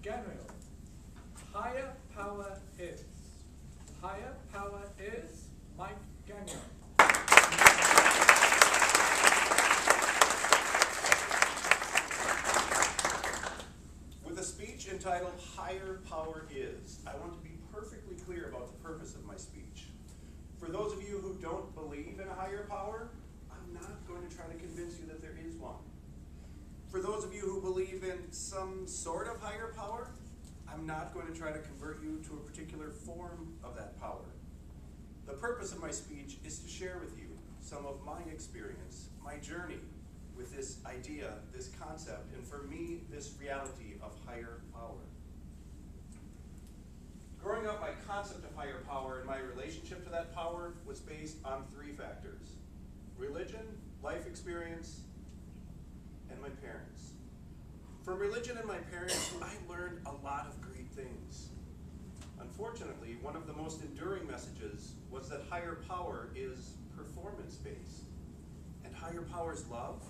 Gano. Higher power is. Higher power is Mike Gagnon. With a speech entitled Higher Power Is, I want to be perfectly clear about the purpose of my speech. For those of you who don't believe in a higher power, I'm not going to try to convince you that there is one. For those of you who believe in some sort of higher power, I'm not going to try to convert you to a particular form of that power. The purpose of my speech is to share with you some of my experience, my journey with this idea, this concept, and for me, this reality of higher power. Growing up, my concept of higher power and my relationship to that power was based on three factors: religion, life experience, and my parents. From religion and my parents, I learned a lot of great things. Unfortunately, one of the most enduring messages was that higher power is performance-based, and higher power's love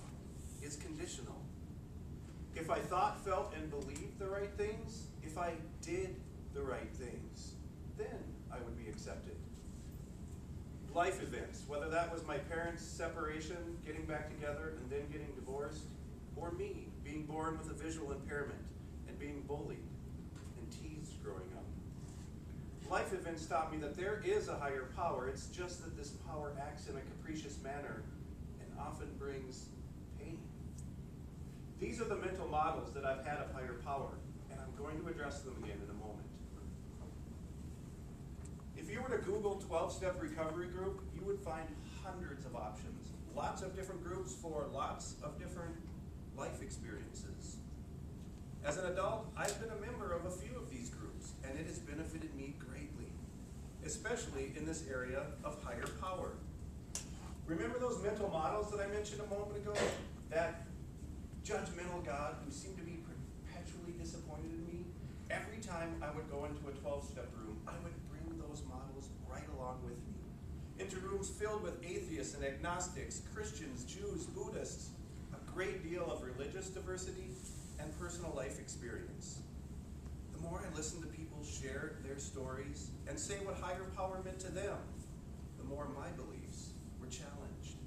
is conditional. If I thought, felt, and believed the right things, if I did the right things, then I would be accepted. Life events, whether that was my parents' separation, getting back together, and then getting divorced, or me being born with a visual impairment and being bullied and teased growing up. Life events taught me that there is a higher power. It's just that this power acts in a capricious manner and often brings pain. These are the mental models that I've had of higher power, and I'm going to address them again in a moment. If you were to Google 12-step recovery group, you would find hundreds of options. Lots of different groups for lots of different life experiences. As an adult, I've been a member of a few of these groups, and it has benefited me greatly, especially in this area of higher power. Remember those mental models that I mentioned a moment ago? That judgmental God who seemed to be perpetually disappointed in me? Every time I would go into a 12-step room, I would bring those models right along with me into rooms filled with atheists and agnostics, Christians, Jews, Buddhists, a great deal of religious diversity and personal life experience. The more I listened to people share their stories and say what higher power meant to them, the more my beliefs were challenged.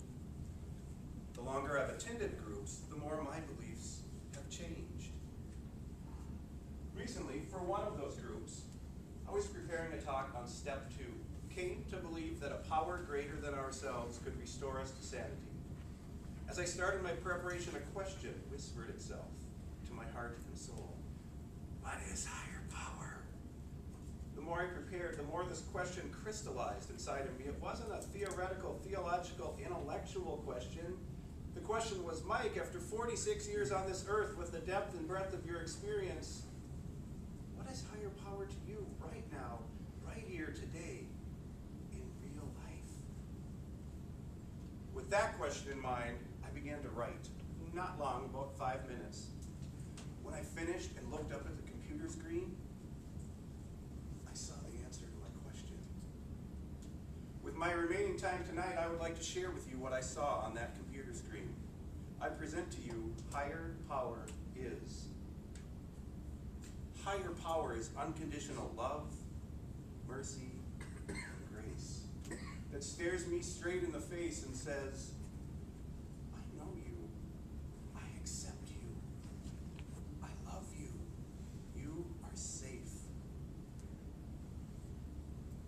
The longer I've attended groups, the more my beliefs have changed. Recently, for one of those groups, I was preparing a talk on step 2, came to believe that a power greater than ourselves could restore us to sanity. As I started my preparation, a question whispered itself to my heart and soul. What is higher power? The more I prepared, the more this question crystallized inside of me. It wasn't a theoretical, theological, intellectual question. The question was, Mike, after 46 years on this earth, with the depth and breadth of your experience, what is higher power to you right now, right here, today, in real life? With that question in mind, I began to write. Not long, about 5 minutes. When I finished and looked up at the computer screen, I saw the answer to my question. With my remaining time tonight, I would like to share with you what I saw on that computer screen. I present to you, higher power is. Higher power is unconditional love, mercy, and grace that stares me straight in the face and says, I know you, I accept you, I love you, you are safe.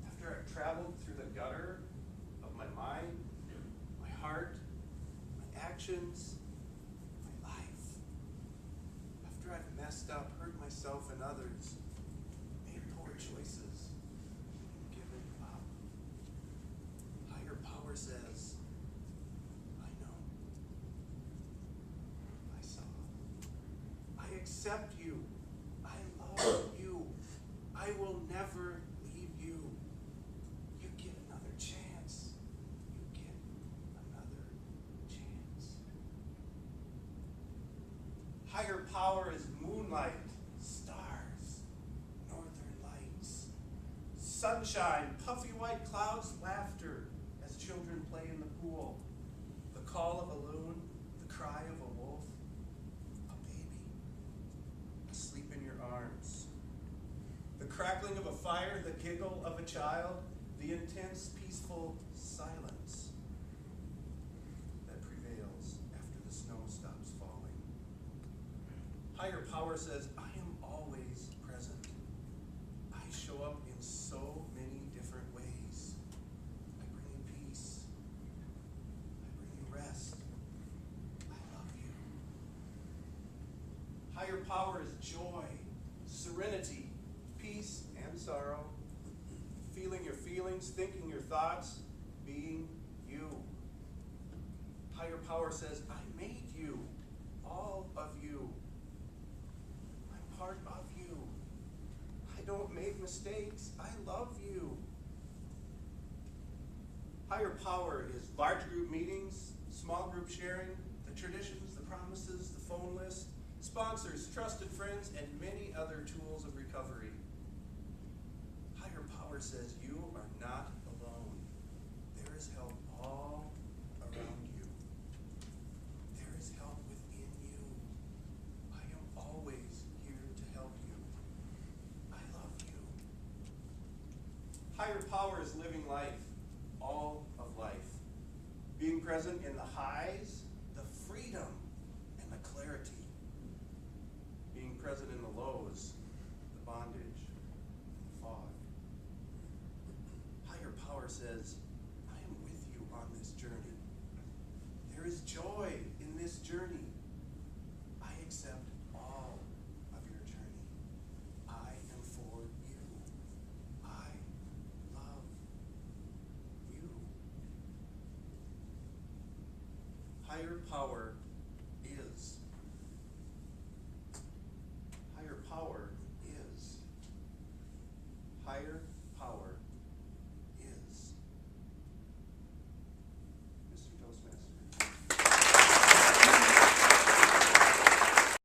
After I've traveled through the gutter of my mind, my heart, my actions, my life, after I've messed up, hurt myself and others, made poor choices, and given up, higher power says, I know, I saw, I accept you, I love you, I will never leave you. You get another chance. You get another chance. Higher power is moonlight, stars, northern lights, sunshine, puffy white clouds, laughter as children play in the pool, the call of a loon, the cry of a wolf, a baby asleep in your arms, crackling of a fire, the giggle of a child, the intense, peaceful silence that prevails after the snow stops falling. Higher power says, I am always present. I show up in so many different ways. I bring you peace. I bring you rest. I love you. Higher power is joy, serenity, peace and sorrow, feeling your feelings, thinking your thoughts, being you. Higher power says, I made you, all of you. I'm part of you. I don't make mistakes. I love you. Higher power is large group meetings, small group sharing, the traditions, the promises, the phone list, sponsors, trusted friends, and many other tools of recovery. Higher power says you are not alone. There is help all around you. There is help within you. I am always here to help you. I love you. Higher power is living life, all of life. Being present in the highs, the freedom, and the clarity. Being present in the lows, the bondage, and the fog. Higher power says, I am with you on this journey. There is joy in this journey. I accept all of your journey. I am for you. I love you. Higher power is. Higher power is. Higher